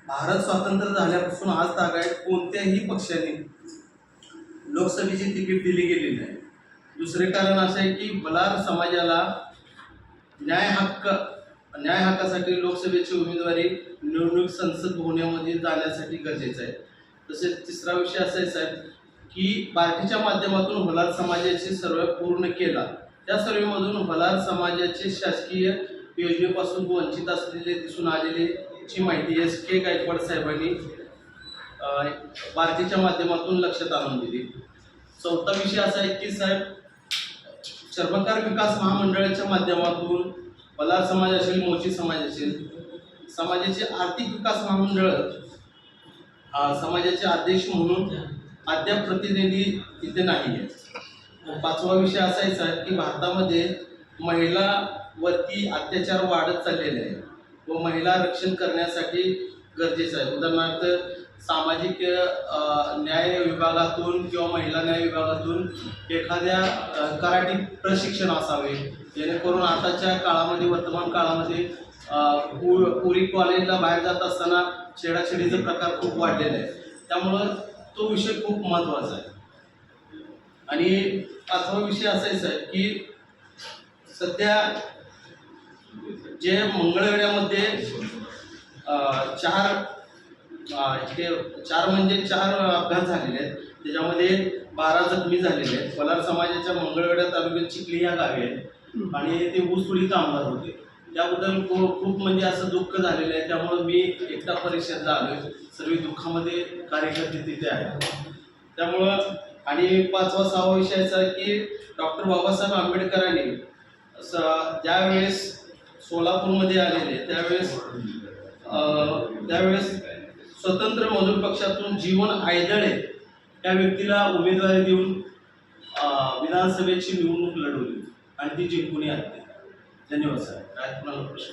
भारत स्वातंत्र्य झाल्यापासून आज तागायत कोणत्याही पक्षाने लोकसभेची तिकीट दिली गेली नाही। दुसरे कारण असं आहे की बलार समाजाला न्याय हक्कासाठी लोकसभेची उमेदवारी निवडणूक संसद भवनामध्ये जाण्यासाठी गरजेचं आहे। तसेच तिसरा विषय असा आहे साहेब की पार्टीच्या माध्यमातून बलार समाजाचे सर्वे पूर्ण केला, त्या सर्वेमधून बलार समाजाचे शासकीय योजनेपासून वंचित असलेले दिसून आलेली माहिती S.K. गायकवाड साहेबांनी पार्टीच्या माध्यमातून लक्षात आणून दिली। चौथा विषय असा आहे की साहेब चर्मकार विकास महामंडळाच्या माध्यमातून बलार समाज असेल, मोची समाज असेल, समाजाचे आर्थिक विकास महामंडळ समाजाचे अध्यक्ष म्हणून अद्याप प्रतिनिधी इथे नाही आहे। पाचवा विषय असा आहे की भारतामध्ये महिलावरती अत्याचार वाढत चाललेले आहे व महिला रक्षण करण्यासाठी गरजेचं आहे। उदाहरणार्थ सामाजिक न्याय विभागातून किंवा महिला न्याय विभागातून एखाद्या कराटे प्रशिक्षण असावे, जेणेकरून आताच्या काळामध्ये वर्तमान काळामध्ये पुरी कॉलेजला बाहेर जात असताना छेडाछेडीचे प्रकार खूप वाढलेले आहे, त्यामुळं तो विषय खूप महत्त्वाचा आहे। आणि पाचवा विषय असा आहे की सध्या जे मंगळवेढ्यामध्ये चार अपघात झालेले आहेत, त्याच्यामध्ये 12 जखमी झालेले आहेत। बलार समाजाच्या मंगळवेढा तालुक्यात चिखली या गावी आहे आणि ते ऊसतोडी कामगार होते। त्याबद्दल खूप म्हणजे असं दुःख झालेलं आहे, त्यामुळे मी एकटा परिषदेला आलोय, सर्व दुःखामध्ये कार्यकर्ते तिथे आहेत। त्यामुळं आणि पाचवा सहावा विषय असा की डॉक्टर बाबासाहेब आंबेडकरांनी ज्यावेळेस सोलापूरमध्ये आलेले त्यावेळेस स्वतंत्र मजूर पक्षातून जीवन आयदळे त्या व्यक्तीला उमेदवारी देऊन विधानसभेची निवडणूक लढवली आणि ती जिंकून आली। धन्यवाद साहेब। काय तुम्हाला प्रश्न?